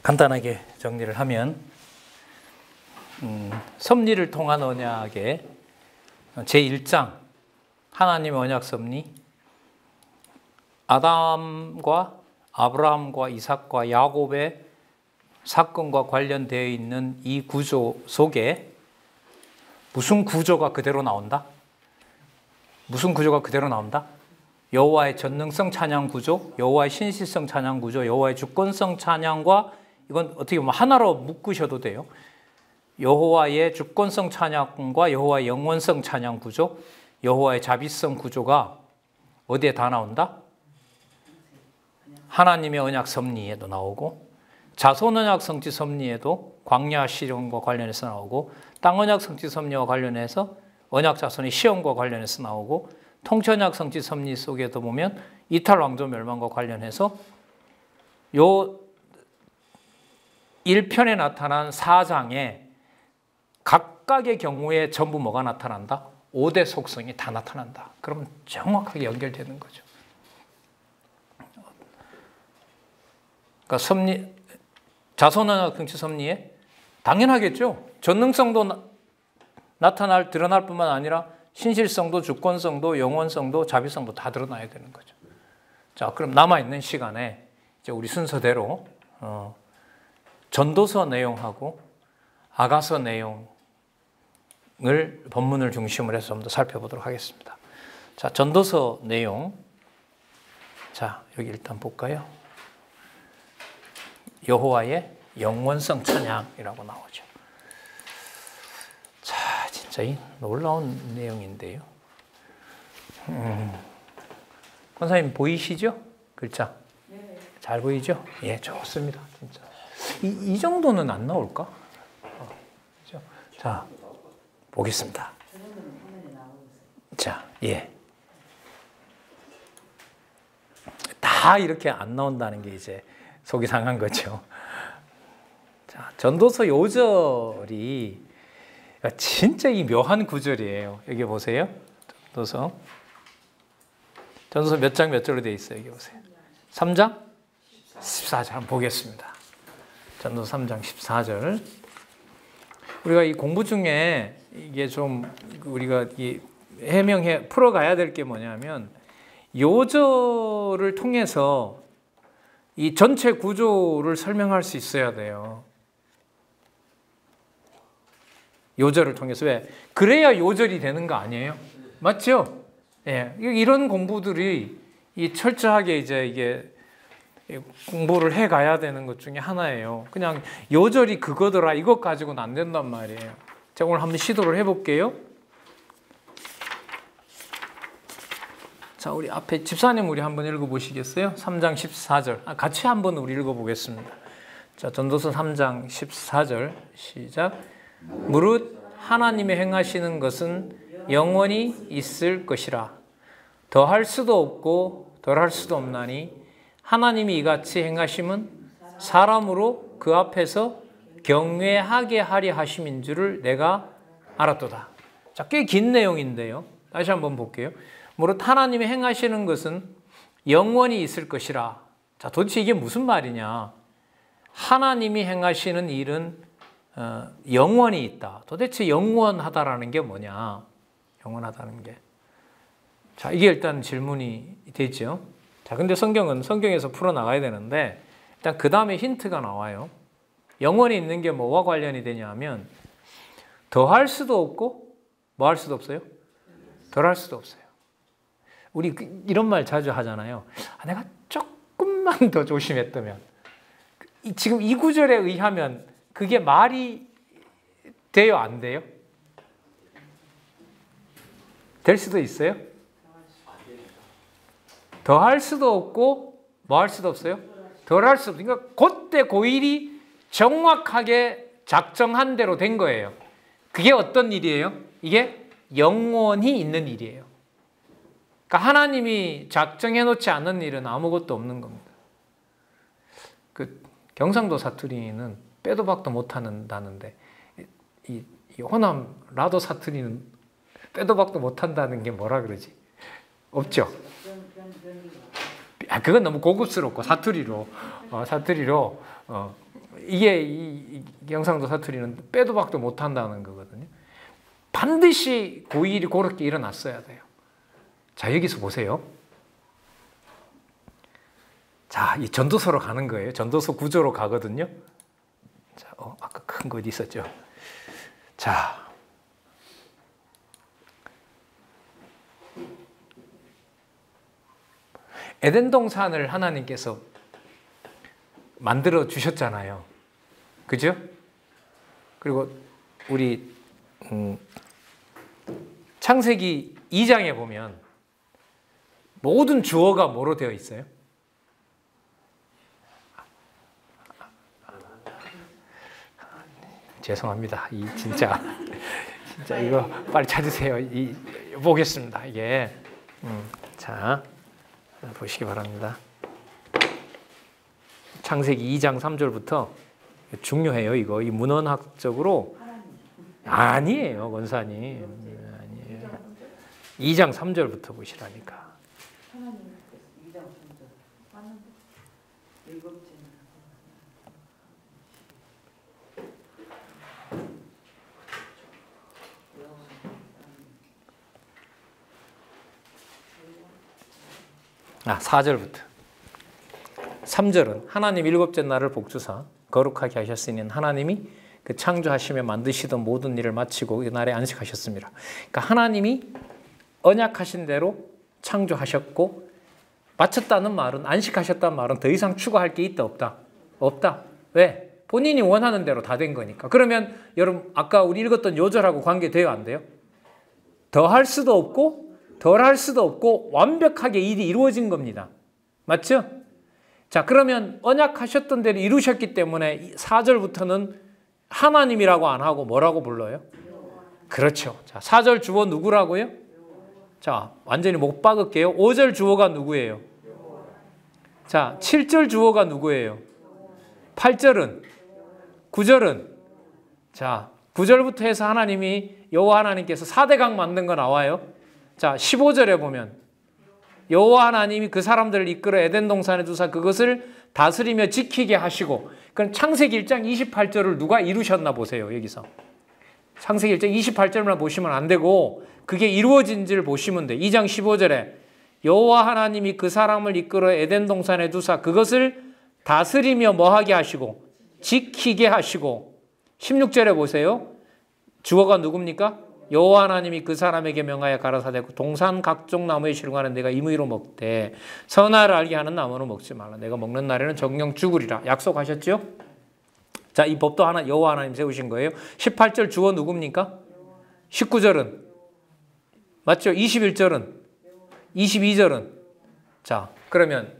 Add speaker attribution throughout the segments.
Speaker 1: 간단하게 정리를 하면 섭리를 통한 언약의 제1장 하나님의 언약 섭리, 아담과 아브라함과 이삭과 야곱의 사건과 관련되어 있는 이 구조 속에 무슨 구조가 그대로 나온다? 무슨 구조가 그대로 나온다? 여호와의 전능성 찬양 구조, 여호와의 신실성 찬양 구조, 여호와의 주권성 찬양과 이건 어떻게 보면 하나로 묶으셔도 돼요. 여호와의 주권성 찬양과 여호와의 영원성 찬양 구조, 여호와의 자비성 구조가 어디에 다 나온다? 하나님의 언약 섭리에도 나오고, 자손 언약 성취 섭리에도 광야 시련과 관련해서 나오고, 땅 언약 성취 섭리와 관련해서 언약 자손의 시험과 관련해서 나오고, 통치 언약 성취 섭리 속에도 보면 이탈 왕조 멸망과 관련해서 요 1편에 나타난 4장에 각각의 경우에 전부 뭐가 나타난다? 5대 속성이 다 나타난다. 그러면 정확하게 연결되는 거죠. 그러니까 섭리, 자손 언약 성취 섭리에 당연하겠죠. 전능성도 드러날 뿐만 아니라 신실성도, 주권성도, 영원성도, 자비성도 다 드러나야 되는 거죠. 자, 그럼 남아있는 시간에 이제 우리 순서대로 전도서 내용하고 아가서 내용을 본문을 중심으로 해서 좀 더 살펴보도록 하겠습니다. 자, 전도서 내용. 자, 여기 일단 볼까요? 여호와의 영원성 찬양이라고 나오죠. 자, 진짜 이 놀라운 내용인데요. 권사님 보이시죠? 글자. 네. 잘 보이죠? 예, 좋습니다. 진짜. 이 정도는 안 나올까? 그렇죠? 자, 보겠습니다. 자, 예. 다 이렇게 안 나온다는 게 이제 속이 상한 거죠. 자, 전도서 요절이 진짜 이 묘한 구절이에요. 여기 보세요. 전도서 몇 장 몇 절로 되어 있어요. 여기 보세요. 3장 14절 한번 보겠습니다. 전도서 3장 14절. 우리가 이 공부 중에 이게 좀 우리가 해명해 풀어가야 될 게 뭐냐면 요절을 통해서 이 전체 구조를 설명할 수 있어야 돼요. 요절을 통해서. 왜? 그래야 요절이 되는 거 아니에요? 맞죠? 예. 이런 공부들이 철저하게 이제 이게 공부를 해 가야 되는 것 중에 하나예요. 그냥 요절이 그거더라 이것 가지고는 안 된단 말이에요. 제가 오늘 한번 시도를 해볼게요. 자, 우리 앞에 집사님 우리 한번 읽어보시겠어요? 3장 14절. 같이 한번 우리 읽어보겠습니다. 자, 전도서 3장 14절 시작. 무릇 하나님의 행하시는 것은 영원히 있을 것이라. 더할 수도 없고 덜할 수도 없나니 하나님이 이같이 행하심은 사람으로 그 앞에서 경외하게 하려 하심인 줄을 내가 알았도다. 자, 꽤 긴 내용인데요. 다시 한번 볼게요. 무릇 하나님이 행하시는 것은 영원히 있을 것이라. 자, 도대체 이게 무슨 말이냐? 하나님이 행하시는 일은 영원히 있다. 도대체 영원하다라는 게 뭐냐? 영원하다는 게. 자, 이게 일단 질문이 되죠. 자, 근데 성경에서 풀어나가야 되는데, 일단 그 다음에 힌트가 나와요. 영원히 있는 게 뭐와 관련이 되냐면, 더할 수도 없고, 뭐 할 수도 없어요? 덜할 수도 없어요. 우리 이런 말 자주 하잖아요. 내가 조금만 더 조심했다면. 지금 이 구절에 의하면 그게 말이 돼요? 안 돼요? 될 수도 있어요? 더 할 수도 없고 뭐 할 수도 없어요? 덜 할 수도 없어요. 그러니까 그때 고일이 정확하게 작정한 대로 된 거예요. 그게 어떤 일이에요? 이게 영원히 있는 일이에요. 그러니까 하나님이 작정해 놓지 않은 일은 아무것도 없는 겁니다. 그 경상도 사투리는 빼도 박도 못한다는데 이 호남 라도 사투리는 빼도 박도 못한다는 게 뭐라 그러지? 없죠? 그건 너무 고급스럽고 사투리로 이게 이 경상도 사투리는 빼도 박도 못한다는 거거든요. 반드시 고일이 그렇게 일어났어야 돼요. 자, 여기서 보세요. 자, 이 전도서로 가는 거예요. 전도서 구조로 가거든요. 자, 아까 큰 거 어디 있었죠? 자, 에덴 동산을 하나님께서 만들어 주셨잖아요. 그죠? 그리고 우리 창세기 2장에 보면 모든 주어가 뭐로 되어 있어요? 죄송합니다. 진짜 이거 빨리 찾으세요. 보겠습니다. 이게 자, 보시기 바랍니다. 창세기 2장 3절부터 중요해요. 이거 이 문헌학적으로 아니에요, 권사님. 아니에요. 2장 3절부터 보시라니까. 아, 4절부터. 3절은 하나님 일곱째 날을 복주사 거룩하게 하셨으니 하나님이 그 창조하시며 만드시던 모든 일을 마치고 이 날에 안식하셨습니다. 그러니까 하나님이 언약하신 대로 창조하셨고 마쳤다는 말은, 안식하셨다는 말은 더 이상 추가할 게 있다 없다? 없다. 왜? 본인이 원하는 대로 다 된 거니까. 그러면 여러분 아까 우리 읽었던 요절하고 관계돼요, 안 돼요? 더 할 수도 없고 덜 할 수도 없고 완벽하게 일이 이루어진 겁니다. 맞죠? 자, 그러면 언약하셨던 대로 이루셨기 때문에 4절부터는 하나님이라고 안 하고 뭐라고 불러요? 그렇죠. 자, 4절 주어 누구라고요? 자, 완전히 못 박을게요. 5절 주어가 누구예요? 자, 7절 주어가 누구예요? 8절은? 9절은? 자, 9절부터 해서 하나님이 여호와 하나님께서 4대강 만든 거 나와요. 자, 15절에 보면 여호와 하나님이 그 사람들을 이끌어 에덴 동산에 두사 그것을 다스리며 지키게 하시고. 그럼 창세기 1장 28절을 누가 이루셨나 보세요. 여기서 창세기 1장 28절만 보시면 안 되고 그게 이루어진 줄 보시면 돼. 2장 15절에 여호와 하나님이 그 사람을 이끌어 에덴 동산에 두사 그것을 다스리며 뭐하게 하시고 지키게 하시고. 16절에 보세요. 주어가 누굽니까? 여호와 하나님이 그 사람에게 명하여 가라사대 동산 각종 나무의 실과는 내가 임의로 먹되 선악을 알게 하는 나무는 먹지 말라. 내가 먹는 날에는 정령 죽으리라. 약속하셨죠? 자, 이 법도 하나 여호와 하나님 세우신 거예요. 18절 주어 누굽니까? 19절은? 맞죠? 21절은? 22절은? 자, 그러면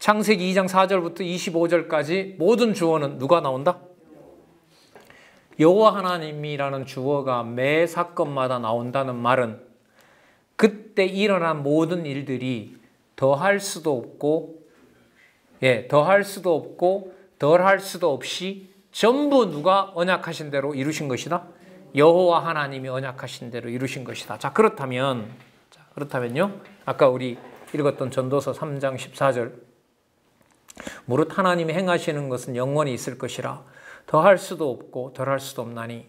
Speaker 1: 창세기 2장 4절부터 25절까지 모든 주어는 누가 나온다? 여호와 하나님이라는 주어가 매 사건마다 나온다는 말은 그때 일어난 모든 일들이 더할 수도 없고, 더할 수도 없고 덜할 수도 없이 전부 누가 언약하신 대로 이루신 것이다? 여호와 하나님이 언약하신 대로 이루신 것이다. 자, 그렇다면요. 아까 우리 읽었던 전도서 3장 14절. 무릇 하나님이 행하시는 것은 영원히 있을 것이라. 더할 수도 없고 덜할 수도 없나니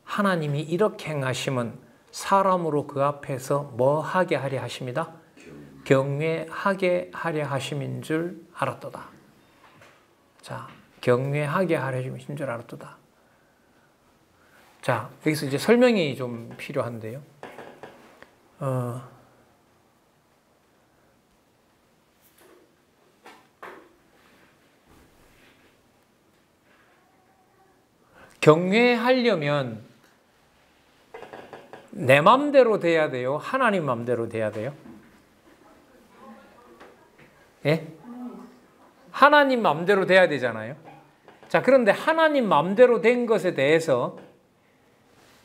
Speaker 1: 하나님이 이렇게 행하심은 사람으로 그 앞에서 뭐 하게 하려 하십니다? 경외하게 하려 하심인 줄 알았도다. 자, 경외하게 하려 하심인 줄 알았도다. 자, 여기서 이제 설명이 좀 필요한데요. 경외하려면 내 맘대로 돼야 돼요? 하나님 맘대로 돼야 돼요? 예? 하나님 맘대로 돼야 되잖아요. 자, 그런데 하나님 맘대로 된 것에 대해서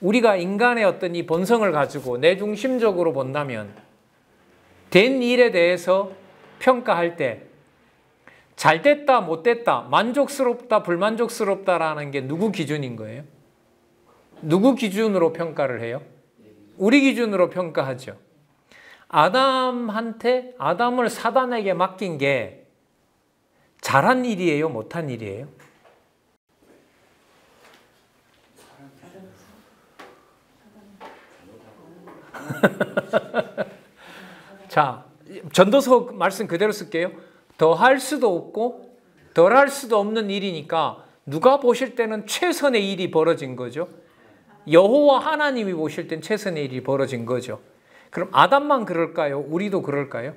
Speaker 1: 우리가 인간의 어떤 이 본성을 가지고 내중심적으로 본다면 된 일에 대해서 평가할 때 잘 됐다, 못 됐다, 만족스럽다, 불만족스럽다라는 게 누구 기준인 거예요? 누구 기준으로 평가를 해요? 우리 기준으로 평가하죠. 아담을 사단에게 맡긴 게 잘한 일이에요? 못한 일이에요? 자, 전도서 말씀 그대로 쓸게요. 더할 수도 없고 덜할 수도 없는 일이니까 누가 보실 때는 최선의 일이 벌어진 거죠. 여호와 하나님이 보실 땐 최선의 일이 벌어진 거죠. 그럼 아담만 그럴까요? 우리도 그럴까요?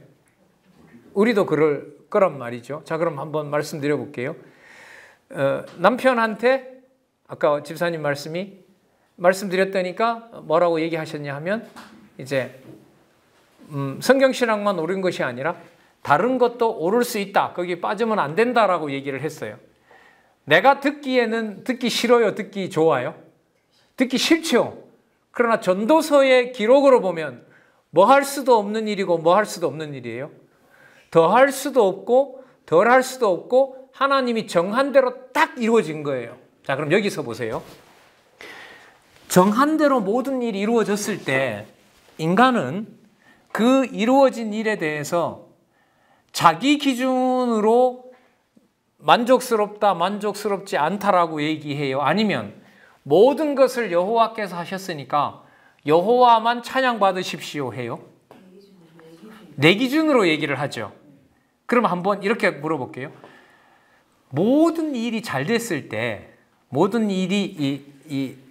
Speaker 1: 우리도 그럴 거란 말이죠. 자, 그럼 한번 말씀드려 볼게요. 남편한테 아까 집사님 말씀드렸다니까 뭐라고 얘기하셨냐 하면 이제 성경신앙만 옳은 것이 아니라 다른 것도 옳을 수 있다. 거기에 빠지면 안 된다라고 얘기를 했어요. 내가 듣기에는 듣기 싫어요? 듣기 좋아요? 듣기 싫죠. 그러나 전도서의 기록으로 보면 뭐 할 수도 없는 일이고 뭐 할 수도 없는 일이에요. 더 할 수도 없고 덜 할 수도 없고 하나님이 정한 대로 딱 이루어진 거예요. 자, 그럼 여기서 보세요. 정한 대로 모든 일이 이루어졌을 때 인간은 그 이루어진 일에 대해서 자기 기준으로 만족스럽다, 만족스럽지 않다라고 얘기해요. 아니면 모든 것을 여호와께서 하셨으니까 여호와만 찬양받으십시오 해요. 내 기준으로 얘기를 하죠. 그럼 한번 이렇게 물어볼게요. 모든 일이 잘 됐을 때, 모든 일이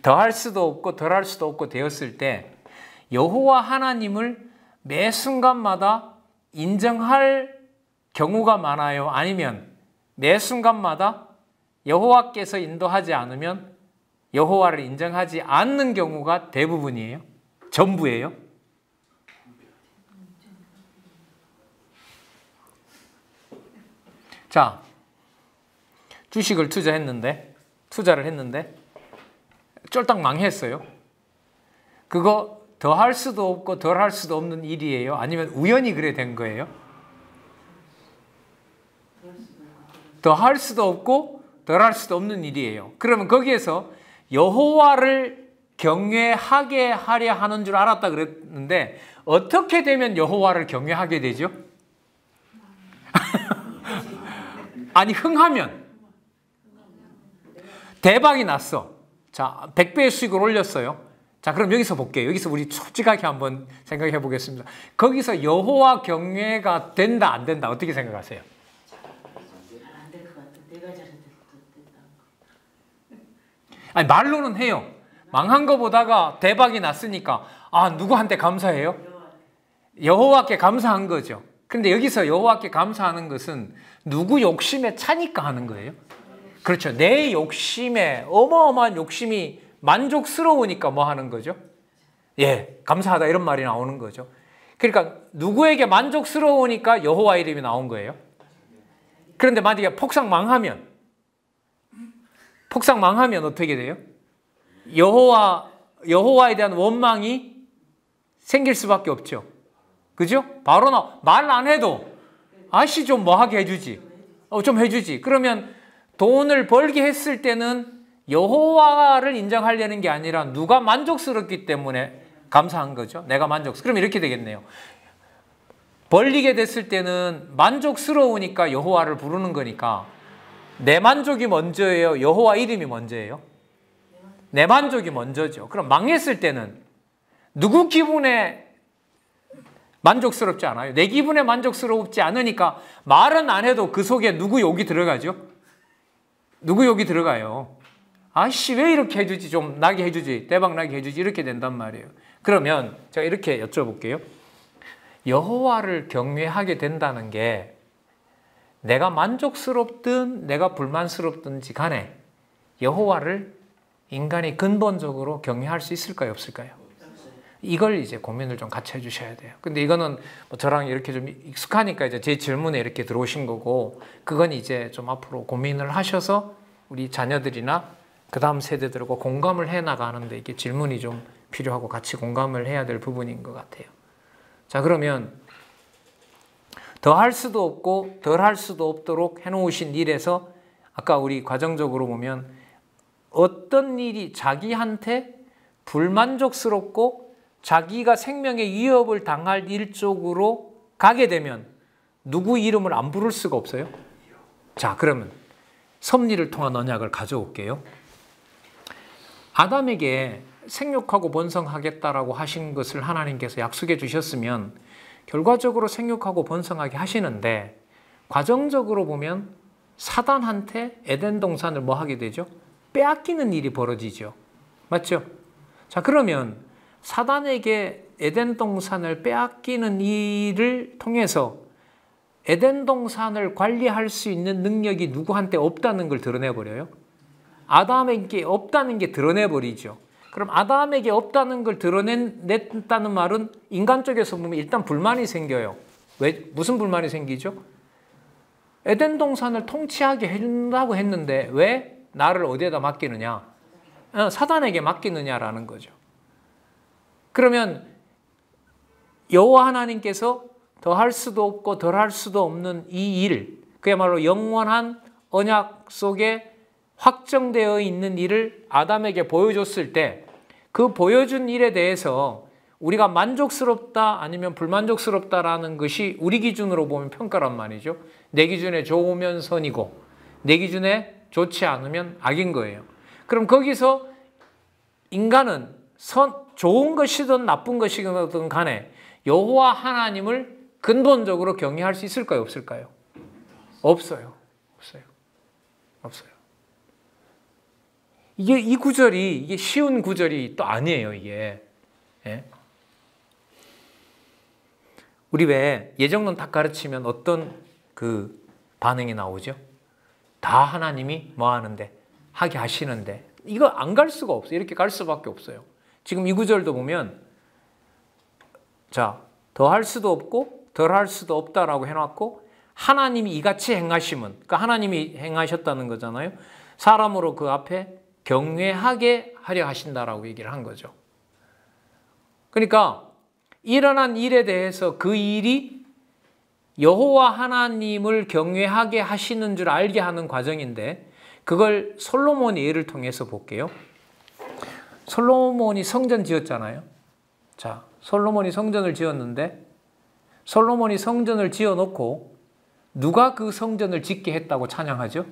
Speaker 1: 더할 수도 없고 덜할 수도 없고 되었을 때 여호와 하나님을 매 순간마다 인정할 경우가 많아요? 아니면 매 순간마다 여호와께서 인도하지 않으면 여호와를 인정하지 않는 경우가 대부분이에요? 전부예요? 자, 주식을 투자를 했는데 쫄딱 망했어요. 그거 더 할 수도 없고 덜 할 수도 없는 일이에요? 아니면 우연히 그래 된 거예요? 더 할 수도 없고 덜 할 수도 없는 일이에요. 그러면 거기에서 여호와를 경외하게 하려 하는 줄 알았다 그랬는데 어떻게 되면 여호와를 경외하게 되죠? 아니, 흥하면 대박이 났어. 자, 100배의 수익을 올렸어요. 자, 그럼 여기서 볼게요. 여기서 우리 솔직하게 한번 생각해 보겠습니다. 거기서 여호와 경외가 된다, 안 된다? 어떻게 생각하세요?
Speaker 2: 안 될 것 같아. 내가 잘했다.
Speaker 1: 아니, 말로는 해요. 망한 거 보다가 대박이 났으니까 아, 누구한테 감사해요? 여호와께 감사한 거죠. 근데 여기서 여호와께 감사하는 것은 누구 욕심에 차니까 하는 거예요. 그렇죠. 내 욕심에, 어마어마한 욕심이 만족스러우니까 뭐 하는 거죠? 예, 감사하다 이런 말이 나오는 거죠. 그러니까 누구에게 만족스러우니까 여호와 이름이 나온 거예요. 그런데 만약에 폭삭 망하면 어떻게 돼요? 여호와에 대한 원망이 생길 수밖에 없죠. 그죠? 바로 말 안 해도 아씨 좀 뭐 하게 해주지. 좀 해주지. 그러면 돈을 벌게 했을 때는 여호와를 인정하려는 게 아니라 누가 만족스럽기 때문에 감사한 거죠. 내가 그럼 이렇게 되겠네요. 벌리게 됐을 때는 만족스러우니까 여호와를 부르는 거니까 내 만족이 먼저예요? 여호와 이름이 먼저예요? 내 만족이 먼저죠. 그럼 망했을 때는 누구 기분에 만족스럽지 않아요? 내 기분에 만족스럽지 않으니까 말은 안 해도 그 속에 누구 욕이 들어가죠? 누구 욕이 들어가요? 아씨 왜 이렇게 해주지? 좀 나게 해주지. 대박 나게 해주지. 이렇게 된단 말이에요. 그러면 제가 이렇게 여쭤볼게요. 여호와를 경외하게 된다는 게 내가 만족스럽든 내가 불만스럽든지 간에 여호와를 인간이 근본적으로 경외할 수 있을까요? 없을까요? 이걸 이제 고민을 좀 같이 해주셔야 돼요. 근데 이거는 뭐 저랑 이렇게 좀 익숙하니까 이제 제 질문에 이렇게 들어오신 거고, 그건 이제 좀 앞으로 고민을 하셔서 우리 자녀들이나 그 다음 세대들과 공감을 해 나가는데 이게 질문이 좀 필요하고 같이 공감을 해야 될 부분인 것 같아요. 자, 그러면 더 할 수도 없고 덜 할 수도 없도록 해놓으신 일에서 아까 우리 과정적으로 보면 어떤 일이 자기한테 불만족스럽고 자기가 생명의 위협을 당할 일 쪽으로 가게 되면 누구 이름을 안 부를 수가 없어요? 자, 그러면 섭리를 통한 언약을 가져올게요. 아담에게 생육하고 번성하겠다라고 하신 것을 하나님께서 약속해 주셨으면 결과적으로 생육하고 번성하게 하시는데 과정적으로 보면 사단한테 에덴 동산을 뭐 하게 되죠? 빼앗기는 일이 벌어지죠. 맞죠? 자, 그러면 사단에게 에덴 동산을 빼앗기는 일을 통해서 에덴 동산을 관리할 수 있는 능력이 누구한테 없다는 걸 드러내버려요. 아담에게 없다는 게 드러내버리죠. 그럼 아담에게 없다는 걸 드러냈다는 말은 인간 쪽에서 보면 일단 불만이 생겨요. 왜? 무슨 불만이 생기죠? 에덴 동산을 통치하게 해준다고 했는데 왜 나를 어디에다 맡기느냐? 사단에게 맡기느냐라는 거죠. 그러면 여호와 하나님께서 더할 수도 없고 덜할 수도 없는 이 일, 그야말로 영원한 언약 속에 확정되어 있는 일을 아담에게 보여줬을 때 그 보여준 일에 대해서 우리가 만족스럽다 아니면 불만족스럽다라는 것이 우리 기준으로 보면 평가란 말이죠. 내 기준에 좋으면 선이고 내 기준에 좋지 않으면 악인 거예요. 그럼 거기서 인간은 좋은 것이든 나쁜 것이든 간에 여호와 하나님을 근본적으로 경외할 수 있을까요? 없을까요? 없어요. 없어요. 이 구절이 이게 쉬운 구절이 또 아니에요, 이게. 예? 우리 왜 예정론 딱 가르치면 어떤 그 반응이 나오죠? 다 하나님이 뭐 하는데? 하게 하시는데. 이거 안 갈 수가 없어요. 이렇게 갈 수밖에 없어요. 지금 이 구절도 보면 자, 더 할 수도 없고 덜 할 수도 없다라고 해놨고 하나님이 이같이 행하심은 그러니까 하나님이 행하셨다는 거잖아요. 사람으로 그 앞에 경외하게 하려 하신다라고 얘기를 한 거죠. 그러니까 일어난 일에 대해서 그 일이 여호와 하나님을 경외하게 하시는 줄 알게 하는 과정인데 그걸 솔로몬의 예를 통해서 볼게요. 솔로몬이 성전 지었잖아요. 자, 솔로몬이 성전을 지었는데 솔로몬이 성전을 지어놓고 누가 그 성전을 짓게 했다고 찬양하죠?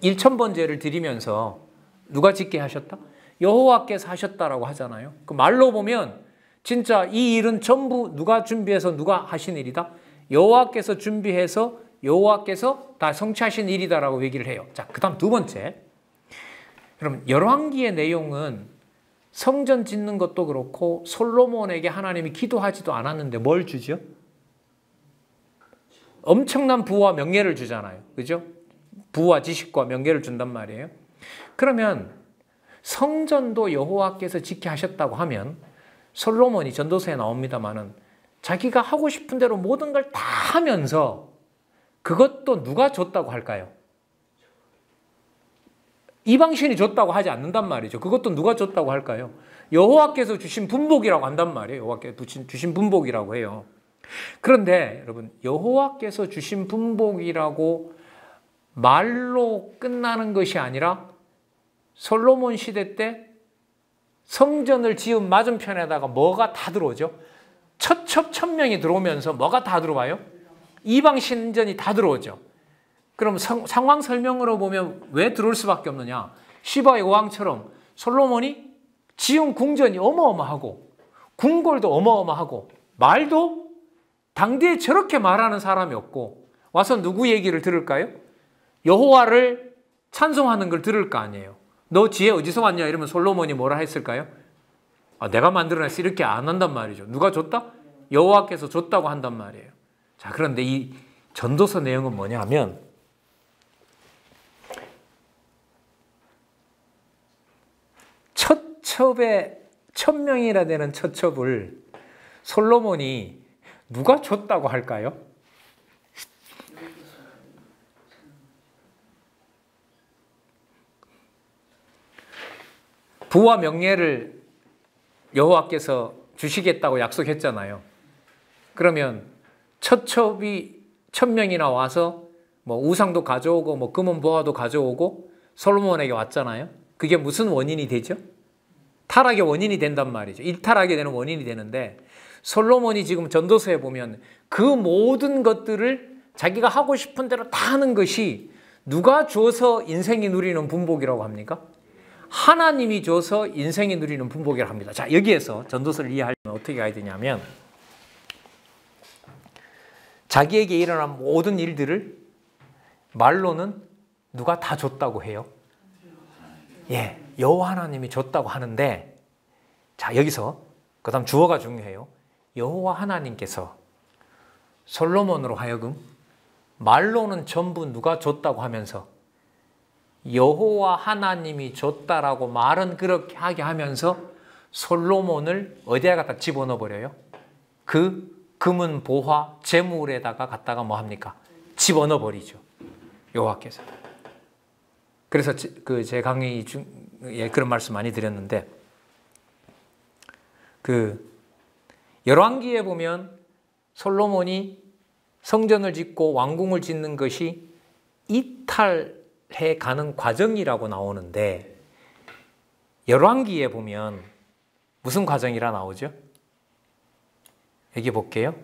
Speaker 1: 1000번제를 드리면서 누가 짓게 하셨다? 여호와께서 하셨다라고 하잖아요. 그 말로 보면 진짜 이 일은 전부 누가 준비해서 누가 하신 일이다? 여호와께서 준비해서 여호와께서 다 성취하신 일이다라고 얘기를 해요. 자, 그 다음 두 번째. 그럼 열왕기의 내용은 성전 짓는 것도 그렇고 솔로몬에게 하나님이 기도하지도 않았는데 뭘 주죠? 엄청난 부와 명예를 주잖아요. 그죠? 부와 지식과 명예를 준단 말이에요. 그러면 성전도 여호와께서 짓게 하셨다고 하면 솔로몬이 전도서에 나옵니다마는 자기가 하고 싶은 대로 모든 걸 다 하면서 그것도 누가 줬다고 할까요? 이방신이 줬다고 하지 않는단 말이죠. 그것도 누가 줬다고 할까요? 여호와께서 주신 분복이라고 한단 말이에요. 여호와께서 주신 분복이라고 해요. 그런데 여러분 여호와께서 주신 분복이라고 말로 끝나는 것이 아니라 솔로몬 시대 때 성전을 지은 맞은편에다가 뭐가 다 들어오죠? 천명이 들어오면서 뭐가 다 들어와요? 이방 신전이 다 들어오죠. 그럼 상황 설명으로 보면 왜 들어올 수밖에 없느냐? 시바의 왕처럼 솔로몬이 지은 궁전이 어마어마하고 궁궐도 어마어마하고 말도 당대에 저렇게 말하는 사람이 없고 와서 누구 얘기를 들을까요? 여호와를 찬송하는 걸 들을 거 아니에요. 너 지혜 어디서 왔냐? 이러면 솔로몬이 뭐라 했을까요? 내가 만들어냈어. 이렇게 안 한단 말이죠. 누가 줬다? 여호와께서 줬다고 한단 말이에요. 자, 그런데 이 전도서 내용은 뭐냐 하면 첫 첩에 1000명이나 되는 첫 첩을 솔로몬이 누가 줬다고 할까요? 부와 명예를 여호와께서 주시겠다고 약속했잖아요. 그러면 첫 첩이 1000명이나 와서 뭐 우상도 가져오고 뭐 금은 보화도 가져오고 솔로몬에게 왔잖아요. 그게 무슨 원인이 되죠? 타락의 원인이 된단 말이죠. 일타락이 되는 원인이 되는데 솔로몬이 지금 전도서에 보면 그 모든 것들을 자기가 하고 싶은 대로 다 하는 것이 누가 줘서 인생이 누리는 분복이라고 합니까? 하나님이 줘서 인생이 누리는 분복이라고 합니다. 자, 여기에서 전도서를 이해하려면 어떻게 가야 되냐면 자기에게 일어난 모든 일들을 말로는 누가 다 줬다고 해요? 예, 여호와 하나님이 줬다고 하는데 자, 여기서 그다음 주어가 중요해요. 여호와 하나님께서 솔로몬으로 하여금 말로는 전부 누가 줬다고 하면서 여호와 하나님이 줬다라고 말은 그렇게 하게 하면서 솔로몬을 어디에 갖다 집어넣어 버려요? 그 금은 보화 재물에다가 갖다가 뭐 합니까? 집어넣어 버리죠. 여호와께서. 그래서 제 강의 중에 그런 말씀 많이 드렸는데 열왕기에 보면 솔로몬이 성전을 짓고 왕궁을 짓는 것이 이탈해 가는 과정이라고 나오는데 열왕기에 보면 무슨 과정이라 나오죠? 여기 볼게요.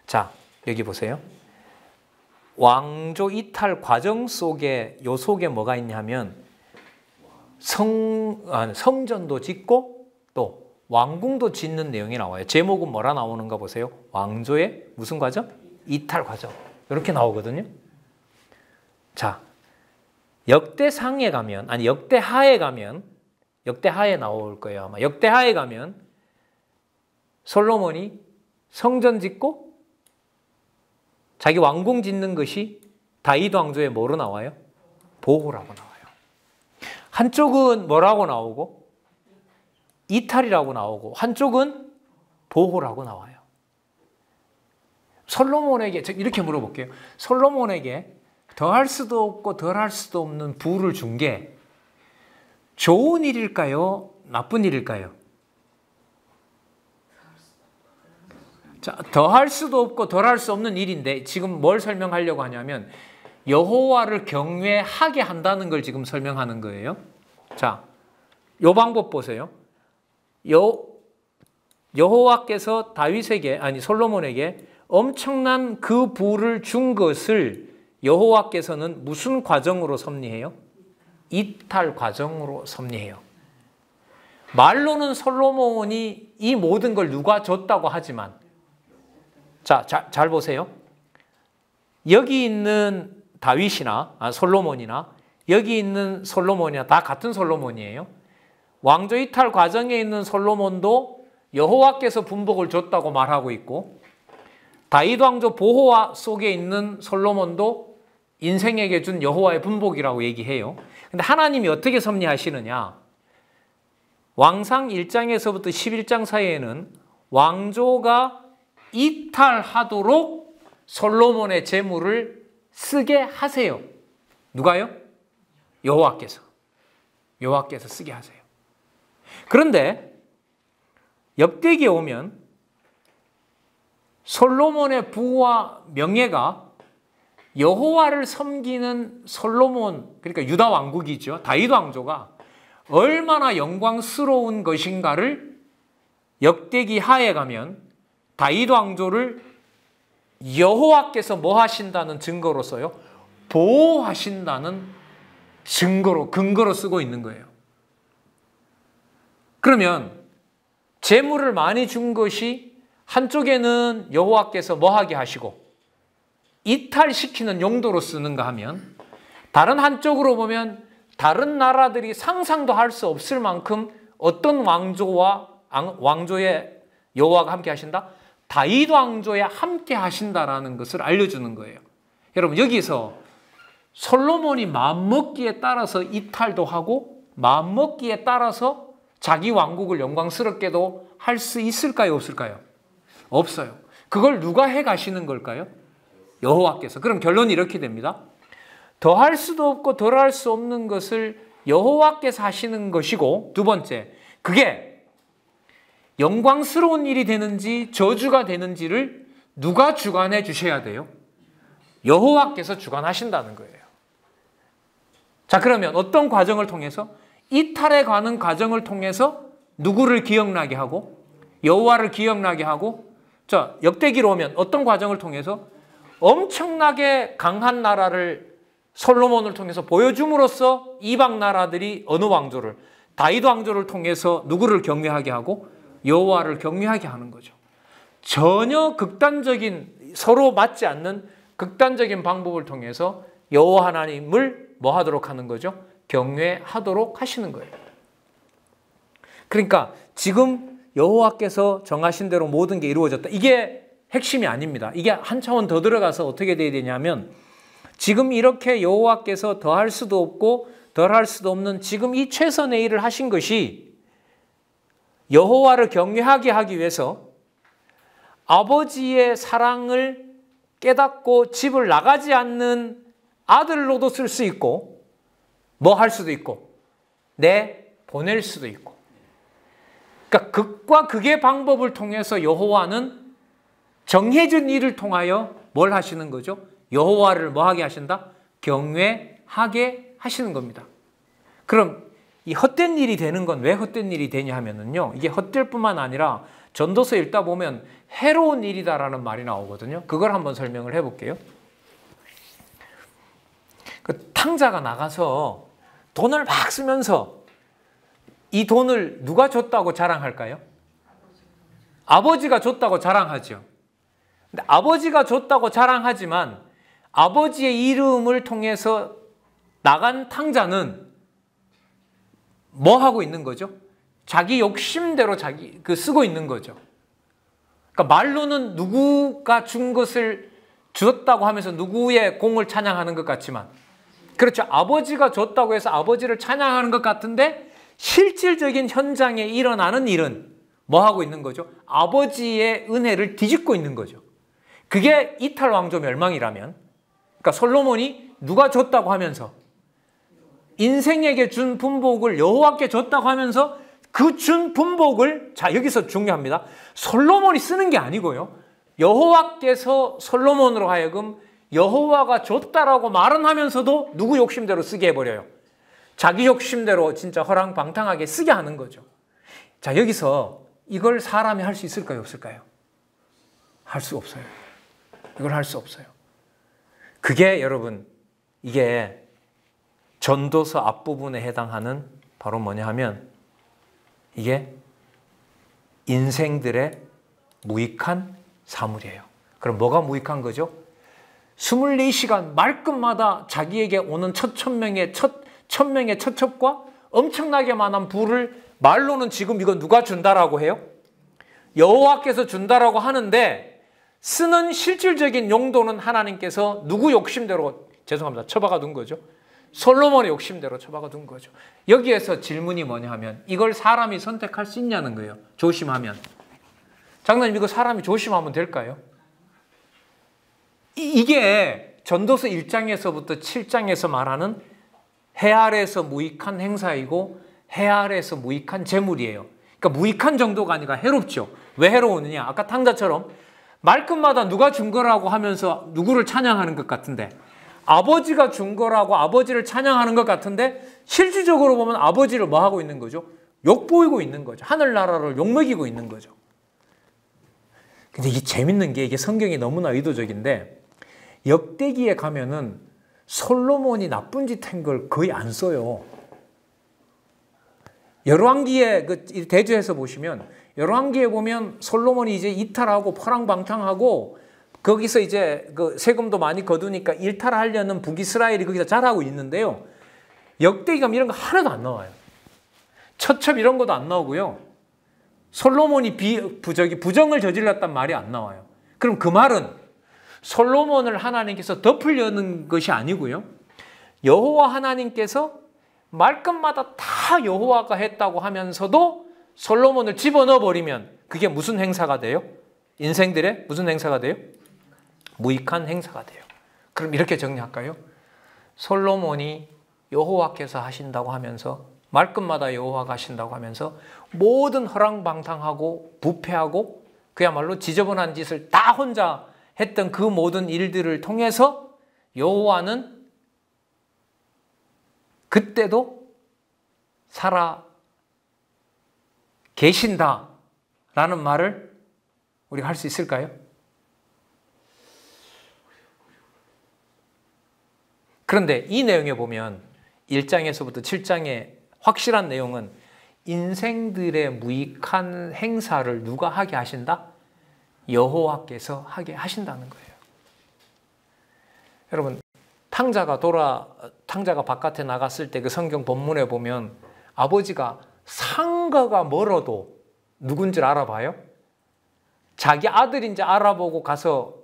Speaker 1: 자, 여기 보세요. 왕조 이탈 과정 속에 요 속에 뭐가 있냐면 성전도 짓고 또 왕궁도 짓는 내용이 나와요. 제목은 뭐라 나오는가 보세요. 왕조의 무슨 과정? 이탈 과정. 이렇게 나오거든요. 자, 역대상에 가면 역대하에 가면 역대하에 나올 거예요. 아마 역대하에 가면 솔로몬이 성전 짓고 자기 왕궁 짓는 것이 다윗 왕조에 뭐로 나와요? 보호라고 나와요. 한쪽은 뭐라고 나오고 이탈이라고 나오고 한쪽은 보호라고 나와요. 솔로몬에게 이렇게 물어볼게요. 솔로몬에게 더할 수도 없고 덜할 수도 없는 부를 준 게 좋은 일일까요? 나쁜 일일까요? 자, 더할 수도 없고 덜할 수 없는 일인데 지금 뭘 설명하려고 하냐면 여호와를 경외하게 한다는 걸 지금 설명하는 거예요. 자, 요 방법 보세요. 여호와께서 솔로몬에게 엄청난 그 부를 준 것을 여호와께서는 무슨 과정으로 섭리해요? 이탈 과정으로 섭리해요. 말로는 솔로몬이 이 모든 걸 누가 줬다고 하지만 자, 잘 보세요. 여기 있는 다윗이나 솔로몬이나 여기 있는 솔로몬이나 다 같은 솔로몬이에요. 왕조 이탈 과정에 있는 솔로몬도 여호와께서 분복을 줬다고 말하고 있고 다윗 왕조 보호와 속에 있는 솔로몬도 인생에게 준 여호와의 분복이라고 얘기해요. 근데 하나님이 어떻게 섭리하시느냐? 왕상 1장에서부터 11장 사이에는 왕조가 이탈하도록 솔로몬의 재물을 쓰게 하세요. 누가요? 여호와께서 쓰게 하세요. 그런데 역대기에 오면 솔로몬의 부와 명예가 여호와를 섬기는 솔로몬, 그러니까 유다 왕국이죠. 다윗 왕조가 얼마나 영광스러운 것인가를 역대기 하에 가면 다윗 왕조를 여호와께서 뭐 하신다는 증거로서요? 보호하신다는 근거로 쓰고 있는 거예요. 그러면 재물을 많이 준 것이 한쪽에는 여호와께서 뭐 하게 하시고 이탈시키는 용도로 쓰는가 하면 다른 한쪽으로 보면 다른 나라들이 상상도 할 수 없을 만큼 어떤 왕조의 여호와가 함께 하신다? 다윗 왕조에 함께 하신다라는 것을 알려주는 거예요. 여러분 여기서 솔로몬이 마음먹기에 따라서 이탈도 하고 마음먹기에 따라서 자기 왕국을 영광스럽게도 할 수 있을까요? 없을까요? 없어요. 그걸 누가 해 가시는 걸까요? 여호와께서. 그럼 결론이 이렇게 됩니다. 더할 수도 없고 덜할 수 없는 것을 여호와께서 하시는 것이고 두 번째, 그게 영광스러운 일이 되는지 저주가 되는지를 누가 주관해 주셔야 돼요? 여호와께서 주관하신다는 거예요. 자, 그러면 어떤 과정을 통해서? 이탈에 가는 과정을 통해서 누구를 기억나게 하고 여호와를 기억나게 하고 자, 역대기로 오면 어떤 과정을 통해서? 엄청나게 강한 나라를 솔로몬을 통해서 보여줌으로써 이방 나라들이 어느 왕조를? 다윗 왕조를 통해서 누구를 경외하게 하고 여호와를 경외하게 하는 거죠. 전혀 극단적인, 서로 맞지 않는 극단적인 방법을 통해서 여호와 하나님을 뭐 하도록 하는 거죠? 경외하도록 하시는 거예요. 그러니까 지금 여호와께서 정하신 대로 모든 게 이루어졌다. 이게 핵심이 아닙니다. 이게 한 차원 더 들어가서 어떻게 돼야 되냐면, 지금 이렇게 여호와께서 더할 수도 없고 덜할 수도 없는 지금 이 최선의 일을 하신 것이 여호와를 경외하게 하기 위해서 아버지의 사랑을 깨닫고 집을 나가지 않는 아들로도 쓸 수 있고, 뭐 할 수도 있고, 보낼 수도 있고. 그러니까 극과 극의 방법을 통해서 여호와는 정해진 일을 통하여 뭘 하시는 거죠? 여호와를 뭐 하게 하신다? 경외하게 하시는 겁니다. 그럼 이 헛된 일이 되는 건 왜 헛된 일이 되냐 하면은요, 이게 헛될 뿐만 아니라 전도서 읽다 보면 해로운 일이다라는 말이 나오거든요. 그걸 한번 설명을 해볼게요. 그 탕자가 나가서 돈을 막 쓰면서 이 돈을 누가 줬다고 자랑할까요? 아버지가 줬다고 자랑하죠. 근데 아버지가 줬다고 자랑하지만 아버지의 이름을 통해서 나간 탕자는 뭐 하고 있는 거죠? 자기 욕심대로 쓰고 있는 거죠. 그러니까 말로는 누구가 준 것을 주었다고 하면서 누구의 공을 찬양하는 것 같지만, 그렇죠. 아버지가 줬다고 해서 아버지를 찬양하는 것 같은데 실질적인 현장에 일어나는 일은 뭐 하고 있는 거죠? 아버지의 은혜를 뒤집고 있는 거죠. 그게 이탈 왕조 멸망이라면, 그러니까 솔로몬이 누가 줬다고 하면서 인생에게 준 분복을 여호와께 줬다고 하면서 그 준 분복을, 자 여기서 중요합니다. 솔로몬이 쓰는 게 아니고요, 여호와께서 솔로몬으로 하여금 여호와가 줬다라고 말은 하면서도 누구 욕심대로 쓰게 해버려요. 자기 욕심대로 진짜 허랑방탕하게 쓰게 하는 거죠. 자 여기서 이걸 사람이 할 수 있을까요, 없을까요? 할 수 없어요. 이걸 할 수 없어요. 그게 여러분, 이게 전도서 앞부분에 해당하는 바로 뭐냐 하면, 이게 인생들의 무익한 사물이에요. 그럼 뭐가 무익한 거죠? 24시간 말끝마다 자기에게 오는 천명의 처첩과 엄청나게 많은 부를 말로는 지금 이거 누가 준다라고 해요? 여호와께서 준다라고 하는데 쓰는 실질적인 용도는 하나님께서 누구 욕심대로, 죄송합니다, 처박아 둔 거죠. 솔로몬의 욕심대로 처박아 둔 거죠. 여기에서 질문이 뭐냐 하면, 이걸 사람이 선택할 수 있냐는 거예요. 조심하면. 장로님, 이거 사람이 조심하면 될까요? 이게 전도서 1장에서부터 7장에서 말하는 해 아래에서 무익한 행사이고 해 아래에서 무익한 재물이에요. 그러니까 무익한 정도가 아니라 해롭죠. 왜 해로우느냐? 아까 탕자처럼 말끝마다 누가 준 거라고 하면서 누구를 찬양하는 것 같은데, 아버지가 준 거라고 아버지를 찬양하는 것 같은데 실질적으로 보면 아버지를 뭐 하고 있는 거죠? 욕보이고 있는 거죠. 하늘나라를 욕먹이고 있는 거죠. 근데 이게 재밌는 게, 이게 성경이 너무나 의도적인데, 역대기에 가면은 솔로몬이 나쁜 짓 한 걸 거의 안 써요. 열왕기에 그 대조해서 보시면, 열왕기에 보면 솔로몬이 이제 이탈하고 파랑방탕하고 거기서 이제 그 세금도 많이 거두니까 일탈하려는 북이스라엘이 거기서 잘하고 있는데요. 역대기 가면 이런 거 하나도 안 나와요. 처첩 이런 것도 안 나오고요. 솔로몬이 부정을 저질렀단 말이 안 나와요. 그럼 그 말은 솔로몬을 하나님께서 덮으려는 것이 아니고요, 여호와 하나님께서 말끝마다 다 여호와가 했다고 하면서도 솔로몬을 집어넣어 버리면 그게 무슨 행사가 돼요? 인생들의 무슨 행사가 돼요? 무익한 행사가 돼요. 그럼 이렇게 정리할까요? 솔로몬이 여호와께서 하신다고 하면서, 말끝마다 여호와가 하신다고 하면서 모든 허랑방탕하고 부패하고 그야말로 지저분한 짓을 다 혼자 했던 그 모든 일들을 통해서 여호와는 그때도 살아 계신다라는 말을 우리가 할 수 있을까요? 그런데 이 내용에 보면 1장에서부터 7장의 확실한 내용은 인생들의 무익한 행사를 누가 하게 하신다? 여호와께서 하게 하신다는 거예요. 여러분, 탕자가 바깥에 나갔을 때 그 성경 본문에 보면 아버지가 상가가 멀어도 누군지 알아봐요? 자기 아들인지 알아보고 가서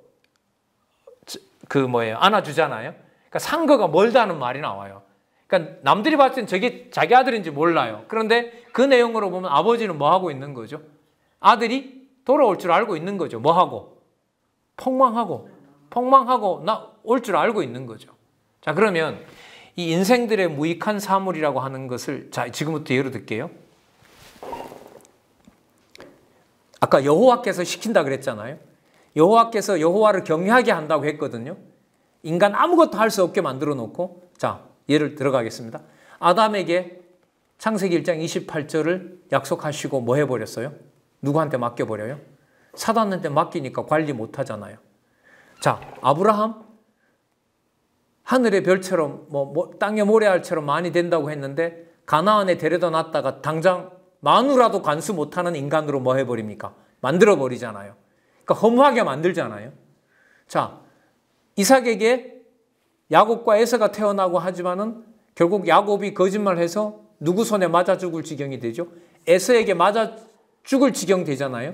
Speaker 1: 안아주잖아요. 그러니까 상가가 멀다는 말이 나와요. 그러니까 남들이 봤을 땐 저게 자기 아들인지 몰라요. 그런데 그 내용으로 보면 아버지는 뭐 하고 있는 거죠? 아들이 돌아올 줄 알고 있는 거죠. 뭐 하고? 폭망하고 나 올 줄 알고 있는 거죠. 자, 그러면 이 인생들의 무익한 사물이라고 하는 것을 자, 지금부터 예로 들게요. 아까 여호와께서 시킨다 그랬잖아요. 여호와께서 여호와를 경외하게 한다고 했거든요. 인간 아무것도 할 수 없게 만들어 놓고, 자, 예를 들어가겠습니다. 아담에게 창세기 1장 28절을 약속하시고 뭐 해버렸어요? 누구한테 맡겨버려요? 사단한테 맡기니까 관리 못하잖아요. 자, 아브라함 하늘의 별처럼 땅의 모래알처럼 많이 된다고 했는데 가나안에 데려다 놨다가 당장 마누라도 간수 못하는 인간으로 뭐 해버립니까? 만들어버리잖아요. 그러니까 허무하게 만들잖아요. 자, 이삭에게 야곱과 에서가 태어나고 하지만은 결국 야곱이 거짓말해서 누구 손에 맞아 죽을 지경이 되죠? 에서에게 맞아 죽을 지경 되잖아요.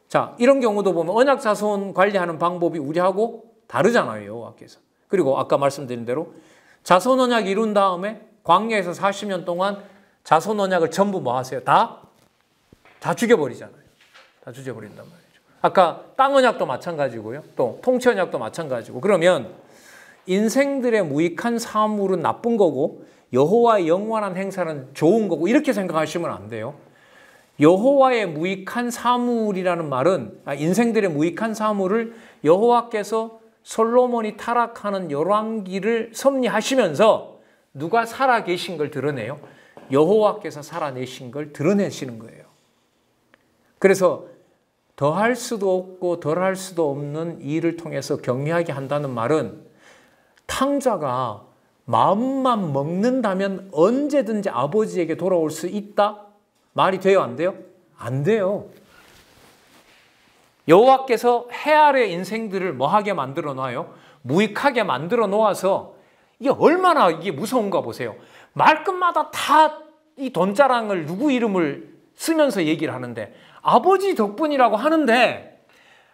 Speaker 1: 자, 이런 경우도 보면 언약 자손 관리하는 방법이 우리하고 다르잖아요, 여호와께서. 그리고 아까 말씀드린 대로 자손 언약 이룬 다음에 광야에서 40년 동안 자손 언약을 전부 뭐 하세요? 다 죽여버리잖아요. 다 죽여버린단 말이죠. 아까 땅 언약도 마찬가지고요. 또 통치 언약도 마찬가지고. 그러면 인생들의 무익한 사물은 나쁜 거고 여호와의 영원한 행사는 좋은 거고 이렇게 생각하시면 안 돼요. 여호와의 무익한 사물이라는 말은 인생들의 무익한 사물을 여호와께서 솔로몬이 타락하는 열왕기를 섭리하시면서 누가 살아계신 걸 드러내요? 여호와께서 살아내신 걸 드러내시는 거예요. 그래서 더할 수도 없고 덜할 수도 없는 일을 통해서 경외하게 한다는 말은 탕자가 마음만 먹는다면 언제든지 아버지에게 돌아올 수 있다? 말이 돼요? 안 돼요? 안 돼요. 여호와께서 해 아래 인생들을 뭐하게 만들어 놔요? 무익하게 만들어 놓아서 이게 얼마나 이게 무서운가 보세요. 말끝마다 다 이 돈자랑을 누구 이름을 쓰면서 얘기를 하는데 아버지 덕분이라고 하는데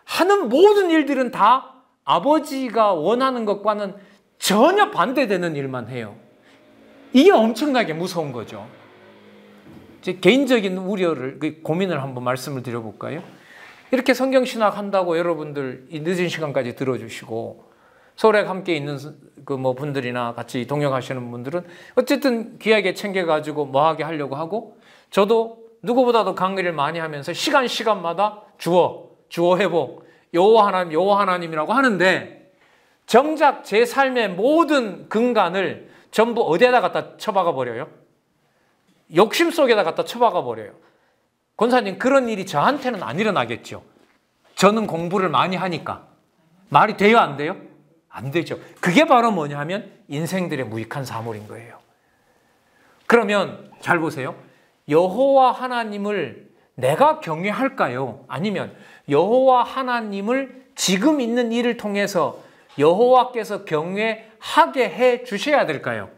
Speaker 1: 하는 모든 일들은 다 아버지가 원하는 것과는 전혀 반대되는 일만 해요. 이게 엄청나게 무서운 거죠. 제 개인적인 우려를, 고민을 한번 말씀을 드려볼까요? 이렇게 성경신학 한다고 여러분들 이 늦은 시간까지 들어주시고 서울에 함께 있는 분들이나 같이 동역하시는 분들은 어쨌든 귀하게 챙겨가지고 뭐하게 하려고 하고 저도 누구보다도 강의를 많이 하면서 시간마다 주어 회복, 여호와 하나님이라고 하는데 정작 제 삶의 모든 근간을 전부 어디에다 갖다 처박아 버려요? 욕심 속에다 갖다 처박아 버려요. 권사님, 그런 일이 저한테는 안 일어나겠죠. 저는 공부를 많이 하니까. 말이 돼요, 안 돼요? 안 되죠. 그게 바로 뭐냐 하면 인생들의 무익한 사물인 거예요. 그러면 잘 보세요. 여호와 하나님을 내가 경외할까요? 아니면 여호와 하나님을 지금 있는 일을 통해서 여호와께서 경외하게 해 주셔야 될까요?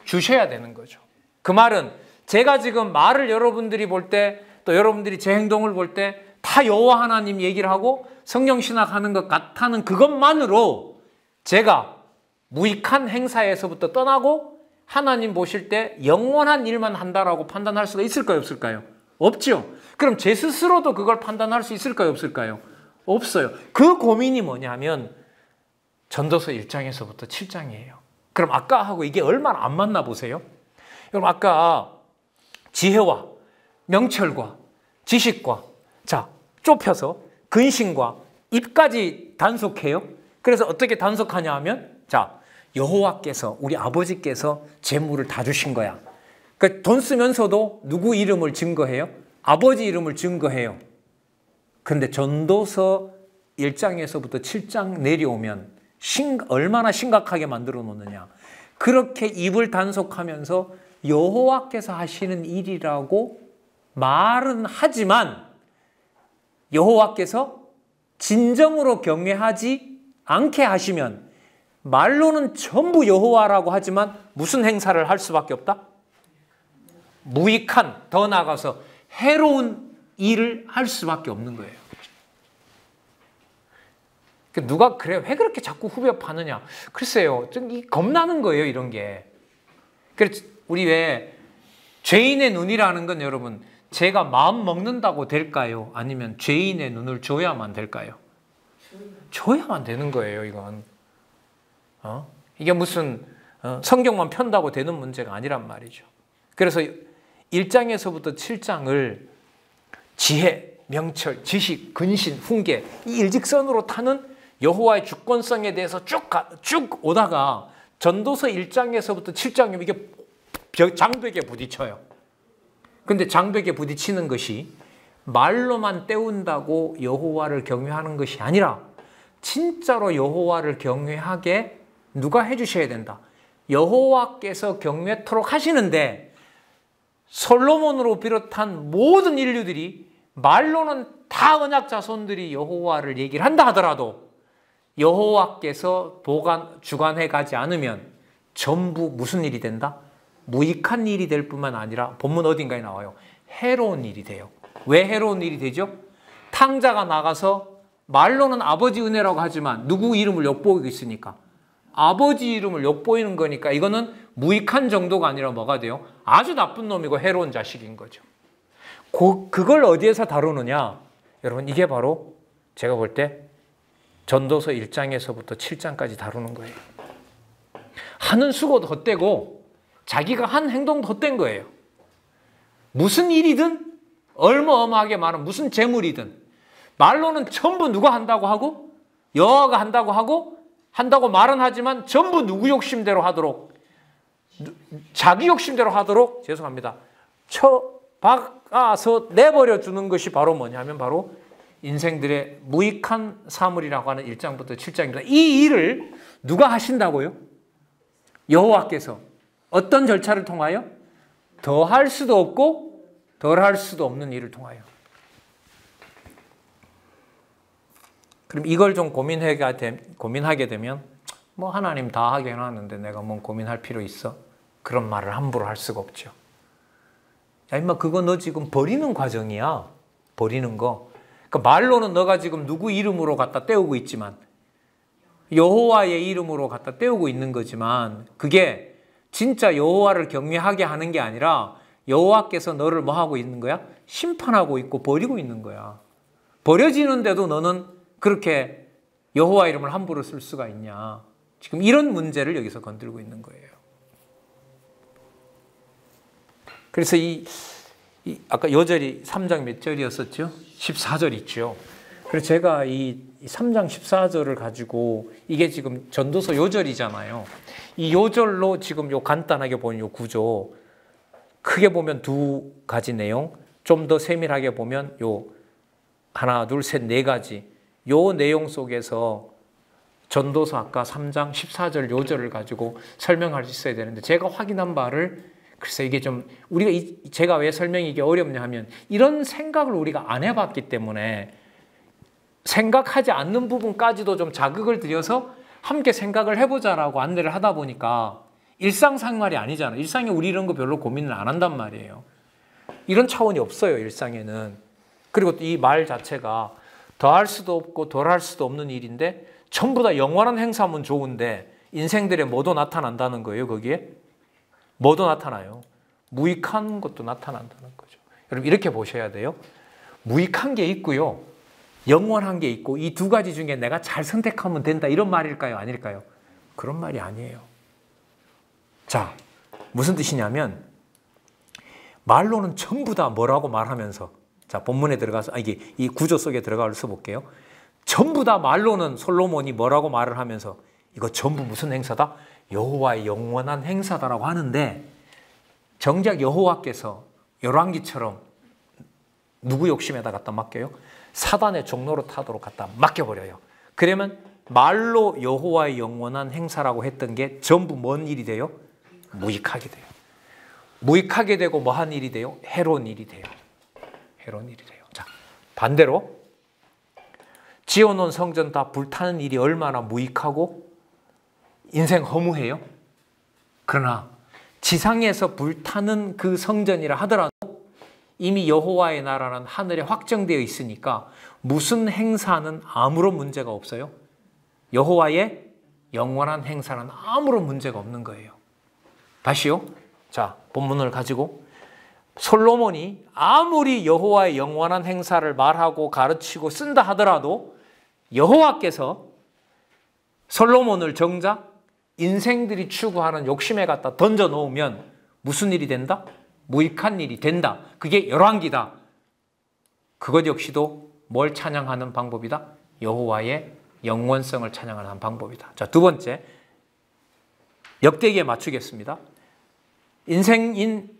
Speaker 1: 주셔야 되는 거죠. 그 말은 제가 지금 말을 여러분들이 볼 때 또 여러분들이 제 행동을 볼 때 다 여호와 하나님 얘기를 하고 성령신학하는 것 같다는 그것만으로 제가 무익한 행사에서부터 떠나고 하나님 보실 때 영원한 일만 한다라고 판단할 수가 있을까요? 없을까요? 없죠. 그럼 제 스스로도 그걸 판단할 수 있을까요? 없을까요? 없어요. 그 고민이 뭐냐면 전도서 1장에서부터 7장이에요. 그럼 아까하고 이게 얼마나 안 맞나 보세요. 여러분, 아까 지혜와 명철과 지식과 좁혀서 근심과 입까지 단속해요. 그래서 어떻게 단속하냐 하면 여호와께서, 우리 아버지께서 재물을 다 주신 거야. 그러니까 돈 쓰면서도 누구 이름을 증거해요? 아버지 이름을 증거해요. 그런데 전도서 1장에서부터 7장 내려오면 얼마나 심각하게 만들어 놓느냐. 그렇게 입을 단속하면서 여호와께서 하시는 일이라고 말은 하지만 여호와께서 진정으로 경외하지 않게 하시면 말로는 전부 여호와라고 하지만 무슨 행사를 할 수밖에 없다? 무익한, 더 나아가서 해로운 일을 할 수밖에 없는 거예요. 누가 그래 왜 그렇게 자꾸 후벼 파느냐? 글쎄요, 좀 겁나는 거예요, 이런 게. 그래서 우리 왜 죄인의 눈이라는 건 여러분, 제가 마음 먹는다고 될까요? 아니면 죄인의 눈을 줘야만 될까요? 줘야만 되는 거예요, 이건. 이게 무슨 성경만 편다고 되는 문제가 아니란 말이죠. 그래서 1장에서부터 7장을 지혜, 명철, 지식, 근신, 훈계 이 일직선으로 타는 여호와의 주권성에 대해서 쭉 오다가 전도서 1장에서부터 7장이면 이게 장벽에 부딪혀요. 근데 장벽에 부딪히는 것이 말로만 때운다고 여호와를 경외하는 것이 아니라 진짜로 여호와를 경외하게 누가 해주셔야 된다. 여호와께서 경외토록 하시는데 솔로몬으로 비롯한 모든 인류들이 말로는 다 언약 자손들이 여호와를 얘기를 한다 하더라도 여호와께서 주관해 가지 않으면 전부 무슨 일이 된다? 무익한 일이 될 뿐만 아니라 본문 어딘가에 나와요. 해로운 일이 돼요. 왜 해로운 일이 되죠? 탕자가 나가서 말로는 아버지 은혜라고 하지만 누구 이름을 욕보이고 있으니까 아버지 이름을 욕보이는 거니까 이거는 무익한 정도가 아니라 뭐가 돼요? 아주 나쁜 놈이고 해로운 자식인 거죠. 그걸 어디에서 다루느냐? 여러분 이게 바로 제가 볼 때 전도서 1장에서부터 7장까지 다루는 거예요. 하는 수고도 헛되고 자기가 한 행동도 헛된 거예요. 무슨 일이든 어마어마하게 많은 무슨 재물이든 말로는 전부 누가 한다고 하고 여호와가 한다고 말은 하지만 전부 누구 욕심대로 하도록 자기 욕심대로 하도록 죄송합니다. 쳐박아서 내버려 주는 것이 바로 뭐냐면 바로 인생들의 무익한 사물이라고 하는 1장부터 7장입니다. 이 일을 누가 하신다고요? 여호와께서 어떤 절차를 통하여? 더할 수도 없고 덜할 수도 없는 일을 통하여. 그럼 이걸 좀 고민하게 되면 뭐 하나님 다 하게 해놨는데 내가 뭐 고민할 필요 있어? 그런 말을 함부로 할 수가 없죠. 야 임마 그거 너 지금 버리는 과정이야. 버리는 거. 그러니까 말로는 너가 지금 누구 이름으로 갖다 떼우고 있지만 여호와의 이름으로 갖다 떼우고 있는 거지만 그게 진짜 여호와를 경외하게 하는 게 아니라 여호와께서 너를 뭐 하고 있는 거야? 심판하고 있고 버리고 있는 거야. 버려지는데도 너는 그렇게 여호와 이름을 함부로 쓸 수가 있냐. 지금 이런 문제를 여기서 건들고 있는 거예요. 그래서 아까 요절이 3장 몇 절이었었죠? 14절 있죠. 그래서 제가 이 3장 14절을 가지고 이게 지금 전도서 요절이잖아요. 이 요절로 지금 요 간단하게 보는 요 구조 크게 보면 두 가지 내용, 좀 더 세밀하게 보면 요 하나, 둘, 셋, 네 가지 요 내용 속에서 전도서 아까 3장 14절 요절을 가지고 설명할 수 있어야 되는데 제가 확인한 바를 글쎄 이게 좀 제가 왜 설명이 이게 어렵냐 하면 이런 생각을 우리가 안 해봤기 때문에 생각하지 않는 부분까지도 좀 자극을 들여서 함께 생각을 해보자라고 안내를 하다 보니까 일상생활이 아니잖아요. 일상에 우리 이런 거 별로 고민을 안 한단 말이에요. 이런 차원이 없어요, 일상에는. 그리고 이 말 자체가 더할 수도 없고 덜할 수도 없는 일인데 전부 다 영원한 행사면 좋은데 인생들의 뭐도 나타난다는 거예요, 거기에? 뭐도 나타나요? 무익한 것도 나타난다는 거죠. 여러분 이렇게 보셔야 돼요. 무익한 게 있고요. 영원한 게 있고 이 두 가지 중에 내가 잘 선택하면 된다 이런 말일까요? 아닐까요? 그런 말이 아니에요. 자, 무슨 뜻이냐면 말로는 전부 다 뭐라고 말하면서 자 본문에 들어가서 이 구조 속에 들어가서 볼게요. 전부 다 말로는 솔로몬이 뭐라고 말을 하면서 이거 전부 무슨 행사다? 여호와의 영원한 행사다라고 하는데 정작 여호와께서 열왕기처럼 누구 욕심에다 갖다 맡겨요? 사단의 종로로 타도록 갖다 맡겨버려요. 그러면 말로 여호와의 영원한 행사라고 했던 게 전부 뭔 일이 돼요? 무익하게 돼요. 무익하게 되고 뭐한 일이 돼요? 해로운 일이 돼요. 해로운 일이래요. 자, 반대로 지어놓은 성전 다 불타는 일이 얼마나 무익하고 인생 허무해요. 그러나 지상에서 불타는 그 성전이라 하더라도 이미 여호와의 나라는 하늘에 확정되어 있으니까 무슨 행사는 아무런 문제가 없어요. 여호와의 영원한 행사는 아무런 문제가 없는 거예요. 다시요. 자, 본문을 가지고 솔로몬이 아무리 여호와의 영원한 행사를 말하고 가르치고 쓴다 하더라도 여호와께서 솔로몬을 정작 인생들이 추구하는 욕심에 갖다 던져 놓으면 무슨 일이 된다? 무익한 일이 된다. 그게 열왕기다. 그것 역시도 뭘 찬양하는 방법이다? 여호와의 영원성을 찬양하는 방법이다. 자, 두 번째, 역대기에 맞추겠습니다. 인생인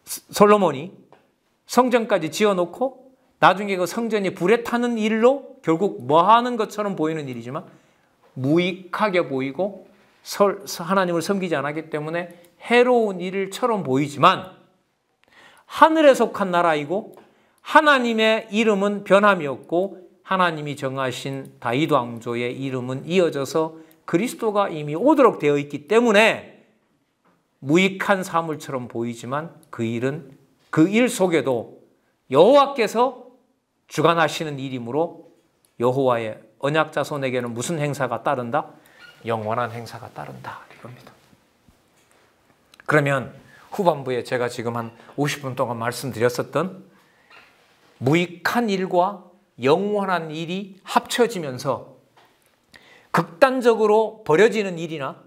Speaker 1: 솔로몬이 성전까지 지어놓고 나중에 그 성전이 불에 타는 일로 결국 뭐 하는 것처럼 보이는 일이지만 무익하게 보이고 하나님을 섬기지 않았기 때문에 해로운 일처럼 보이지만 하늘에 속한 나라이고 하나님의 이름은 변함이 없고 하나님이 정하신 다윗 왕조의 이름은 이어져서 그리스도가 이미 오도록 되어 있기 때문에 무익한 사물처럼 보이지만 그 일 속에도 여호와께서 주관하시는 일이므로 여호와의 언약 자손에게는 무슨 행사가 따른다? 영원한 행사가 따른다 이겁니다. 그러면 후반부에 제가 지금 한 50분 동안 말씀드렸었던 무익한 일과 영원한 일이 합쳐지면서 극단적으로 버려지는 일이나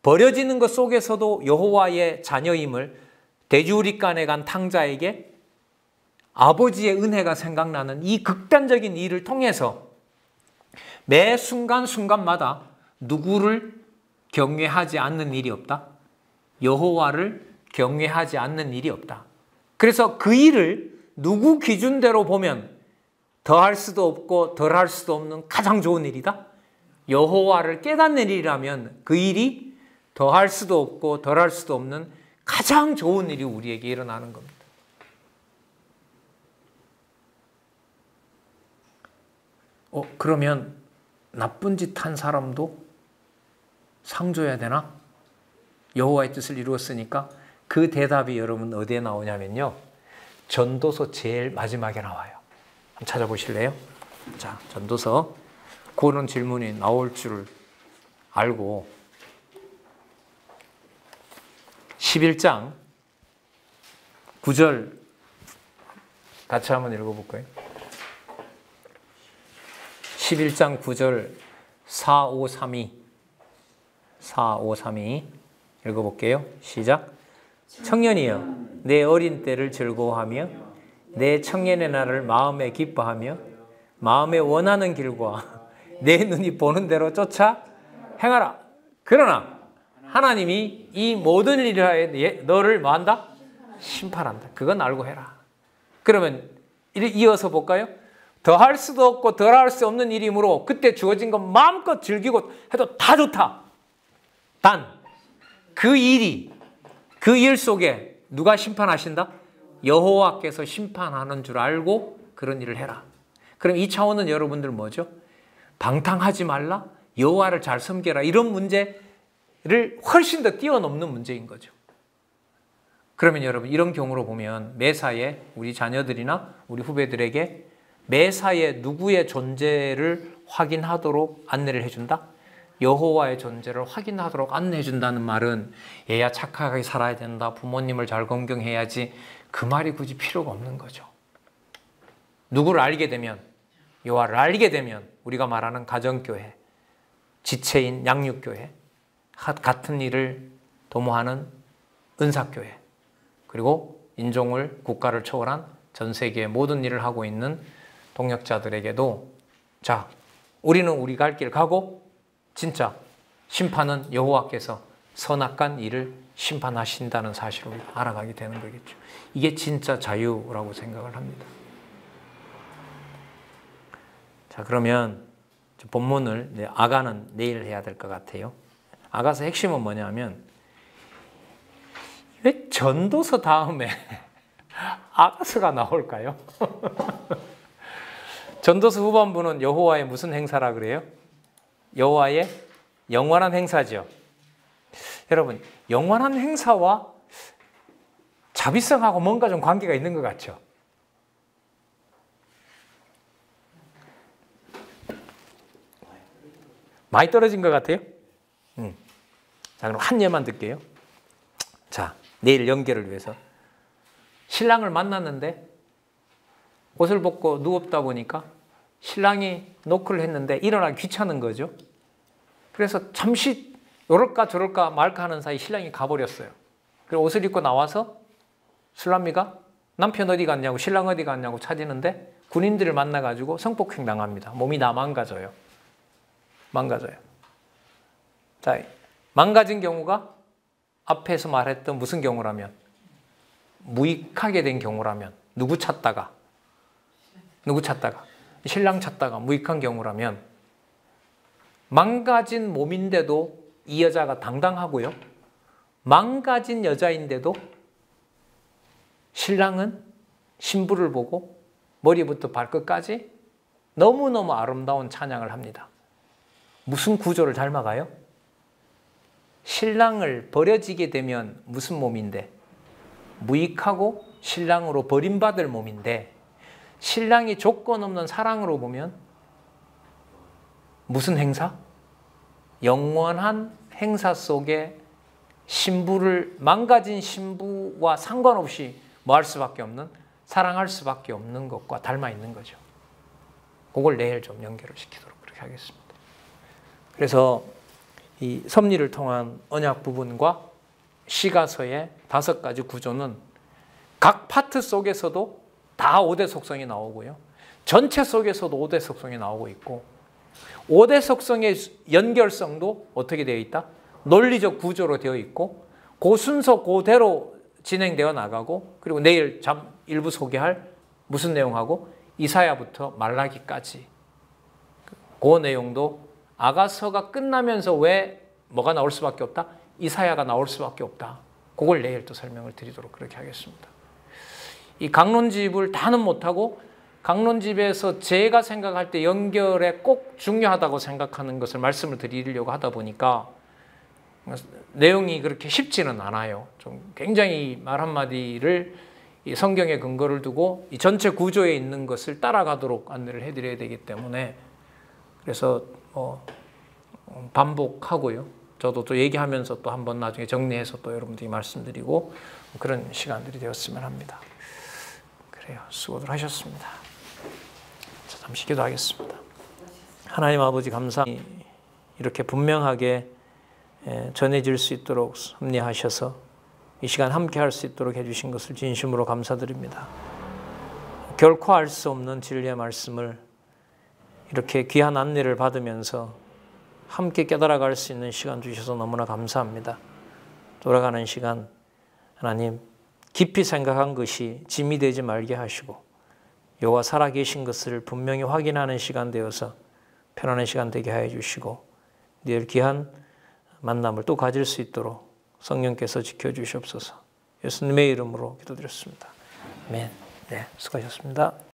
Speaker 1: 버려지는 것 속에서도 여호와의 자녀임을 대주우리간에 간 탕자에게 아버지의 은혜가 생각나는 이 극단적인 일을 통해서 매 순간순간마다 누구를 경외하지 않는 일이 없다. 여호와를 경외하지 않는 일이 없다. 그래서 그 일을 누구 기준대로 보면 더할 수도 없고 덜할 수도 없는 가장 좋은 일이다. 여호와를 깨닫는 일이라면 그 일이 더할 수도 없고 덜할 수도 없는 가장 좋은 일이 우리에게 일어나는 겁니다. 그러면 나쁜 짓 한 사람도 상 줘야 되나? 여호와의 뜻을 이루었으니까 그 대답이 여러분 어디에 나오냐면요. 전도서 제일 마지막에 나와요. 한번 찾아보실래요? 자, 전도서 그런 질문이 나올 줄 알고 11장 9절 같이 한번 읽어볼까요? 11장 9절 4532 읽어볼게요. 시작. 청년이여 내 어린 때를 즐거워하며 내 청년의 날을 마음에 기뻐하며 마음에 원하는 길과 내 눈이 보는 대로 쫓아 행하라. 그러나 하나님이 이 모든 일을 하여 너를 뭐한다? 심판한다. 그건 알고 해라. 그러면 이어서 볼까요? 더할 수도 없고 덜할 수 없는 일이므로 그때 주어진 것 마음껏 즐기고 해도 다 좋다. 단 그 일 속에 누가 심판하신다? 여호와께서 심판하는 줄 알고 그런 일을 해라. 그럼 이 차원은 여러분들 뭐죠? 방탕하지 말라, 여호와를 잘 섬겨라, 이런 문제를 훨씬 더 뛰어넘는 문제인 거죠. 그러면 여러분 이런 경우로 보면 매사에 우리 자녀들이나 우리 후배들에게 매사에 누구의 존재를 확인하도록 안내를 해준다? 여호와의 존재를 확인하도록 안내해준다는 말은 얘야 착하게 살아야 된다, 부모님을 잘 공경해야지, 그 말이 굳이 필요가 없는 거죠. 누구를 알게 되면, 여호와를 알게 되면 우리가 말하는 가정교회, 지체인 양육교회, 같은 일을 도모하는 은사교회, 그리고 인종을, 국가를 초월한 전 세계의 모든 일을 하고 있는 동역자들에게도 자, 우리는 우리 갈 길 가고 진짜 심판은 여호와께서 선악간 일을 심판하신다는 사실을 우리가 알아가게 되는 거겠죠. 이게 진짜 자유라고 생각을 합니다. 자, 그러면 본문을 아가는 내일 해야 될 것 같아요. 아가서 핵심은 뭐냐면 왜 전도서 다음에 아가서가 나올까요? 전도서 후반부는 여호와의 무슨 행사라 그래요? 여호와의 영원한 행사죠. 여러분, 영원한 행사와 자비성하고 뭔가 좀 관계가 있는 것 같죠? 많이 떨어진 것 같아요? 자, 그럼 한 예만 듣게요. 자, 내일 연결을 위해서. 신랑을 만났는데 옷을 벗고 누웠다 보니까 신랑이 노크를 했는데 일어나기 귀찮은 거죠. 그래서 잠시 요럴까 저럴까 말까 하는 사이 신랑이 가버렸어요. 그리고 옷을 입고 나와서 술람미가 남편 어디 갔냐고 신랑 어디 갔냐고 찾이는데 군인들을 만나가지고 성폭행 당합니다. 몸이 다 망가져요. 망가져요. 자, 망가진 경우가 앞에서 말했던 무슨 경우라면, 무익하게 된 경우라면, 누구 찾다가 신랑 찾다가 무익한 경우라면, 망가진 몸인데도 이 여자가 당당하고요, 망가진 여자인데도 신랑은 신부를 보고 머리부터 발끝까지 너무너무 아름다운 찬양을 합니다. 무슨 구조를 닮아가요? 신랑을 버려지게 되면 무슨 몸인데, 무익하고 신랑으로 버림받을 몸인데, 신랑이 조건 없는 사랑으로 보면 무슨 행사? 영원한 행사 속에 신부를, 망가진 신부와 상관없이 뭐 할 수밖에 없는, 사랑할 수밖에 없는 것과 닮아 있는 거죠. 그걸 내일 좀 연결을 시키도록 그렇게 하겠습니다. 그래서 이 섭리를 통한 언약 부분과 시가서의 5가지 구조는 각 파트 속에서도 다 5대 속성이 나오고요, 전체 속에서도 5대 속성이 나오고 있고, 5대 속성의 연결성도 어떻게 되어 있다? 논리적 구조로 되어 있고, 그 순서 그대로 진행되어 나가고, 그리고 내일 일부 소개할 무슨 내용하고 이사야부터 말라기까지 그 내용도 아가서가 끝나면서 왜 뭐가 나올 수밖에 없다? 이사야가 나올 수밖에 없다. 그걸 내일 또 설명을 드리도록 그렇게 하겠습니다. 이 강론집을 다는 못하고 강론집에서 제가 생각할 때 연결에 꼭 중요하다고 생각하는 것을 말씀을 드리려고 하다 보니까 내용이 그렇게 쉽지는 않아요. 좀 굉장히 말 한마디를 이 성경에 근거를 두고 이 전체 구조에 있는 것을 따라가도록 안내를 해드려야 되기 때문에, 그래서 반복하고요. 저도 또 얘기하면서 또 한번 나중에 정리해서 또 여러분들이 말씀드리고 그런 시간들이 되었으면 합니다. 그래요. 수고들 하셨습니다. 자, 잠시 기도하겠습니다. 하나님 아버지, 감사합니다. 이렇게 분명하게 전해질 수 있도록 섭리하셔서 이 시간 함께 할 수 있도록 해주신 것을 진심으로 감사드립니다. 결코 알 수 없는 진리의 말씀을 이렇게 귀한 안내를 받으면서 함께 깨달아갈 수 있는 시간 주셔서 너무나 감사합니다. 돌아가는 시간 하나님, 깊이 생각한 것이 짐이 되지 말게 하시고 여호와 살아계신 것을 분명히 확인하는 시간 되어서 편안한 시간 되게 하여 주시고, 내일 귀한 만남을 또 가질 수 있도록 성령께서 지켜주시옵소서. 예수님의 이름으로 기도드렸습니다. 아멘. 네, 수고하셨습니다.